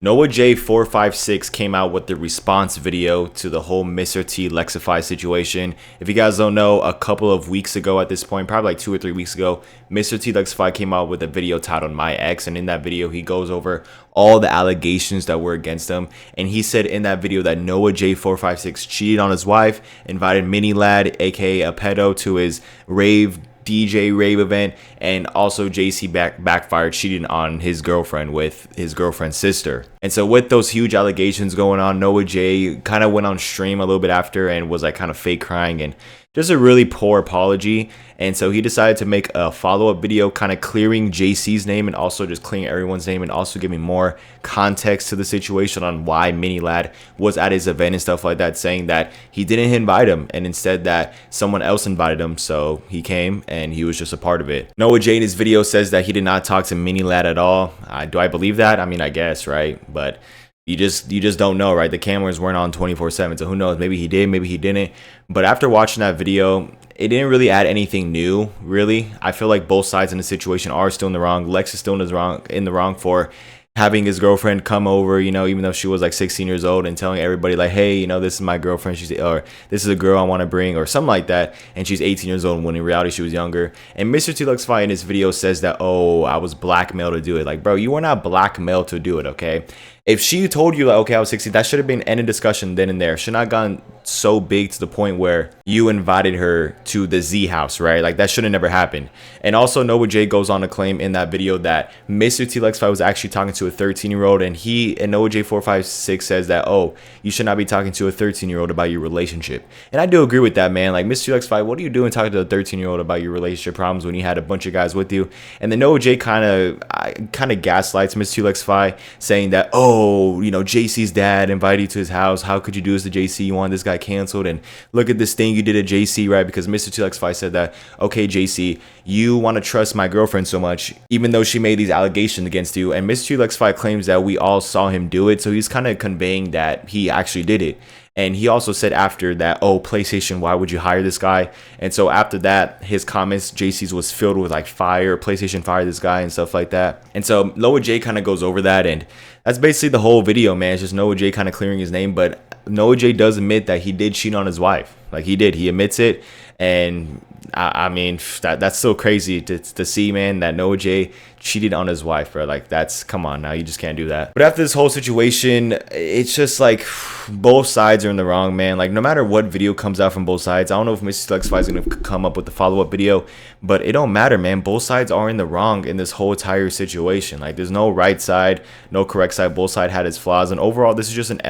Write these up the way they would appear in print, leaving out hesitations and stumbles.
NoahJ456 came out with the response video to the whole Mr. T Lexify situation. If you guys don't know, a couple of weeks ago at this point, probably like 2 or 3 weeks ago, Mr. T Lexify came out with a video titled My Ex, and in that video he goes over all the allegations that were against him, and he said in that video that NoahJ456 cheated on his wife, invited Mini Lad, aka a pedo, to his DJ rave event, and also JC backfired, cheating on his girlfriend with his girlfriend's sister. And so with those huge allegations going on, Noah J kind of went on stream a little bit after and was like kind of fake crying and just a really poor apology. And so he decided to make a follow-up video kind of clearing JC's name and also just clearing everyone's name and also giving more context to the situation on why Mini Lad was at his event and stuff like that, saying that he didn't invite him and instead that someone else invited him, so he came and he was just a part of it. Noah J in his video says that he did not talk to Mini Lad at all. Do I believe that? I mean, I guess, right? But you just don't know, right? The cameras weren't on 24/7, so who knows? Maybe he did, maybe he didn't. But after watching that video, it didn't really add anything new, really. I feel like both sides in the situation are still in the wrong. Lex is still in the wrong for having his girlfriend come over, you know, even though she was like 16 years old, and telling everybody like, hey, you know, this is my girlfriend, or this is a girl I want to bring, or something like that, and she's 18 years old when in reality she was younger. And Mr. T Lexify in his video says that, oh, I was blackmailed to do it. Like, bro, you were not blackmailed to do it, okay? If she told you like, okay, I was 16, that should have been end of discussion then and there. Should not have gone so big to the point where you invited her to the Z house, right? Like, that should have never happened. And also Noah J goes on to claim in that video that Mr. T Lexify was actually talking to a 13-year-old, and Noah J456 says that, oh, you should not be talking to a 13-year-old about your relationship. And I do agree with that, man. Like, Mr. T Lexify, what are you doing talking to a 13-year-old about your relationship problems when you had a bunch of guys with you? And then Noah J kind of gaslights Mr. T Lexify, saying that, oh, you know, JC's dad invited you to his house. How could you do this to JC? You want this guy canceled, and look at this thing you did at JC, right? Because Mr. T Lexify said that, okay, JC, you want to trust my girlfriend so much, even though she made these allegations against you. And Mr. T Lexify claims that we all saw him do it, so he's kind of conveying that he actually did it. And he also said after that, oh, PlayStation, why would you hire this guy? And so after that, his comments, JC's, was filled with like fire, PlayStation fired this guy and stuff like that. And so Noah J kind of goes over that, and that's basically the whole video, man. It's just Noah J kind of clearing his name. But Noah J does admit that he did cheat on his wife. Like, he did. He admits it. And I mean, that's so crazy to see, man, that Noah J cheated on his wife, bro. Like, that's, come on now, you just can't do that. But after this whole situation, it's just like both sides are in the wrong, man. Like, no matter what video comes out from both sides, I don't know if Mr. Lexify is going to come up with the follow-up video, but it don't matter, man. Both sides are in the wrong in this whole entire situation. Like, there's no right side, no correct side. Both sides had its flaws, and overall, this is just an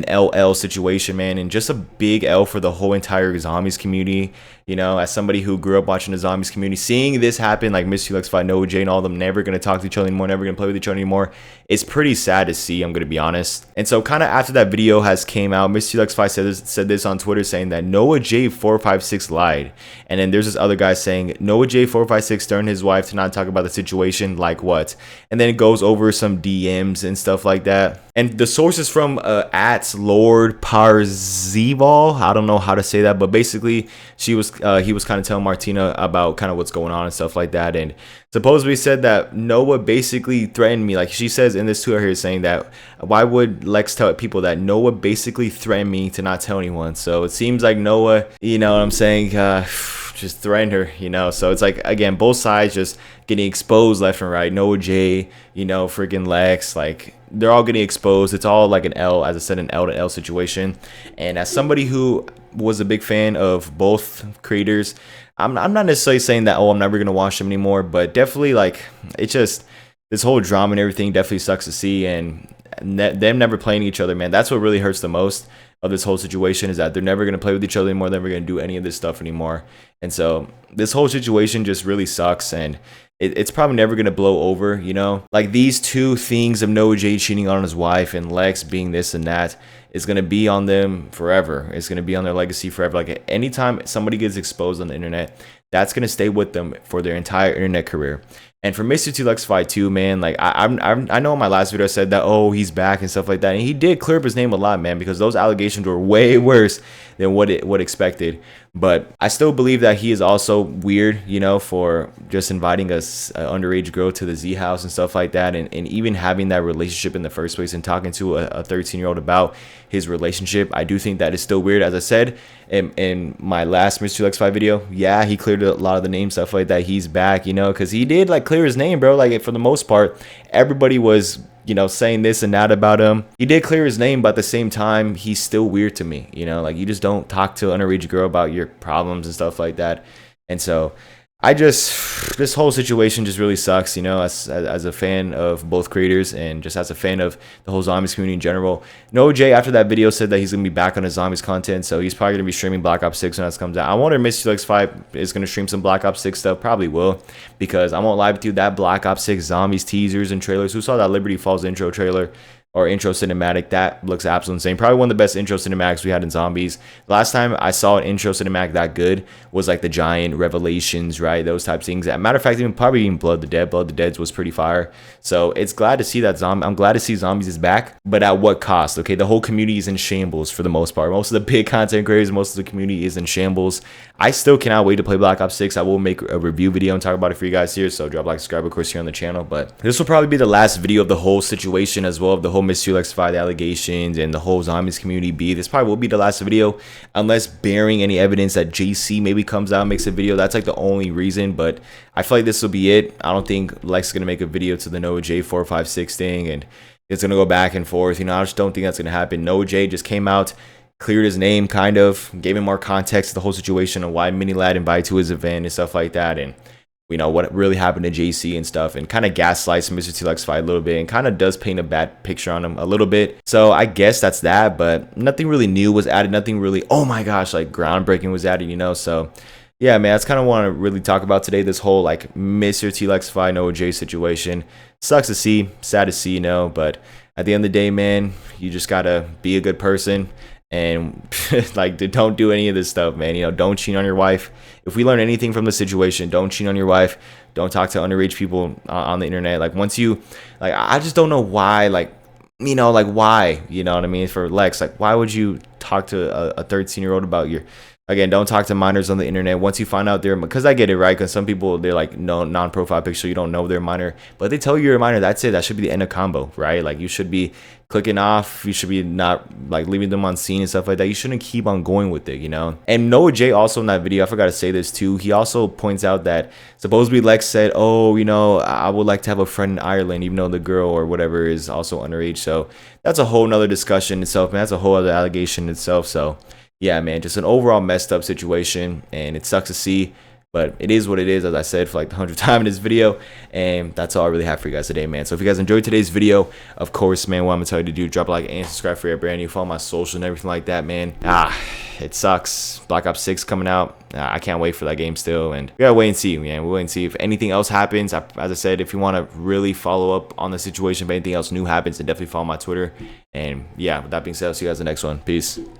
LL situation, man, and just a big L for the whole entire zombies community. You know, as somebody who grew up watching the zombies community, seeing this happen, like Mr. Lexify, Noah J, and all of them never going to talk to each other anymore, never going to play with each other anymore, it's pretty sad to see, I'm going to be honest. And so kind of after that video has came out, Mr. Lexify said this on Twitter, saying that Noah J456 lied. And then there's this other guy saying Noah J456 turned his wife to not talk about the situation, like what? And then it goes over some DMs and stuff like that. And the source is from at Lord Parzival. I don't know how to say that, but basically he was kind of telling Martina about kind of what's going on and stuff like that. And supposedly said that Noah basically threatened me. Like, she says in this Twitter here, saying that why would Lex tell people that Noah basically threatened me to not tell anyone? So it seems like Noah, you know what I'm saying, just threatened her, you know. So it's like, again, both sides just getting exposed left and right. Noah J, you know, freaking Lex, like, they're all getting exposed. It's all like an L, as I said, an L to L situation. And as somebody who was a big fan of both creators, I'm not necessarily saying that, oh, I'm never gonna watch them anymore, but definitely, like, it's just this whole drama and everything definitely sucks to see. And them never playing each other, man, that's what really hurts the most of this whole situation, is that they're never going to play with each other anymore, they're never going to do any of this stuff anymore. And so this whole situation just really sucks, and it's probably never going to blow over, you know. Like, these two things of Noah J cheating on his wife and Lex being this and that is going to be on them forever. It's going to be on their legacy forever. Like, anytime somebody gets exposed on the internet, that's gonna stay with them for their entire internet career. And for Mr. T Lexify too, man, like I know in my last video I said that, oh, he's back and stuff like that, and he did clear up his name a lot, man, because those allegations were way worse than what expected. But I still believe that he is also weird, you know, for just inviting an underage girl to the Z house and stuff like that, and even having that relationship in the first place and talking to a 13-year-old about his relationship. I do think that is still weird. As I said in my last Mr. Lexify video, yeah, he cleared a lot of the name stuff like that. He's back, you know, because he did like clear his name, bro. Like for the most part, everybody was, you know, saying this and that about him. He did clear his name, but at the same time, he's still weird to me. You know, like you just don't talk to an underage girl about your problems and stuff like that. And so this whole situation just really sucks, you know, as a fan of both creators and just as a fan of the whole zombies community in general. NoahJ, after that video, said that he's going to be back on his zombies content, so he's probably going to be streaming Black Ops 6 when that comes out. I wonder if Mr. X5 is going to stream some Black Ops 6 stuff. Probably will, because I won't lie with you, that Black Ops 6 zombies teasers and trailers, who saw that Liberty Falls intro trailer or intro cinematic, that looks absolutely insane. Probably one of the best intro cinematics we had in zombies. Last time I saw an intro cinematic that good was like the Giant, Revelations, right? Those types of things. As a matter of fact, even Blood the Dead. Blood the Dead was pretty fire. So it's glad to see that I'm glad to see zombies is back, but at what cost? Okay, the whole community is in shambles for the most part. Most of the big content creators, most of the community is in shambles. I still cannot wait to play Black Ops 6. I will make a review video and talk about it for you guys here, so drop a like, subscribe, of course, here on the channel. But this will probably be the last video of the whole situation as well, of the whole Mr. Lexify, the allegations, and the whole zombies community beef. This probably will be the last video, unless bearing any evidence that JC maybe comes out and makes a video. That's like the only reason, but I feel like this will be it. I don't think Lex is going to make a video to the NoahJ456 thing, and it's going to go back and forth. You know, I just don't think that's going to happen. NoahJ just came out, cleared his name, kind of gave him more context to the whole situation and why Mini Lad invited to his event and stuff like that, and you know what really happened to JC and stuff, and kind of gaslights Mr. T Lexify a little bit, and kind of does paint a bad picture on him a little bit. So I guess that's that, but nothing really new was added, nothing really, oh my gosh, like groundbreaking was added, you know. So yeah, man, that's kind of want to really talk about today, this whole like Mr. T Lexify, NoahJ situation. Sucks to see, sad to see, you know, but at the end of the day, man, you just gotta be a good person and like don't do any of this stuff, man. You know, don't cheat on your wife. If we learn anything from the situation, don't cheat on your wife. Don't talk to underage people on the internet. Like once you, like, I just don't know why, like, you know, like why, you know what I mean? For Lex, like, why would you talk to a 13-year-old about your, again, don't talk to minors on the internet. Once you find out they're, because I get it, right? Because some people, they're like, no, non-profile picture, you don't know they're a minor, but they tell you you're a minor, that's it. That should be the end of combo, right? Like you should be clicking off, you should be not like leaving them on scene and stuff like that. You shouldn't keep on going with it, you know. And NoahJ also in that video, I forgot to say this too, he also points out that supposedly Lex said, oh, you know, I would like to have a friend in Ireland, even though the girl or whatever is also underage. So that's a whole nother discussion itself, man. That's a whole other allegation itself. So yeah, man, just an overall messed up situation, and it sucks to see, but it is what it is, as I said for like the 100th time in this video, and that's all I really have for you guys today, man. So if you guys enjoyed today's video, of course, man, what I'm gonna tell you to do, drop a like and subscribe for your brand new, follow my social and everything like that, man. It sucks. Black Ops 6 coming out. I can't wait for that game still, and we gotta wait and see, man. We'll wait and see if anything else happens. As I said, if you want to really follow up on the situation, if anything else new happens, then definitely follow my Twitter. And yeah, with that being said, I'll see you guys in the next one. Peace.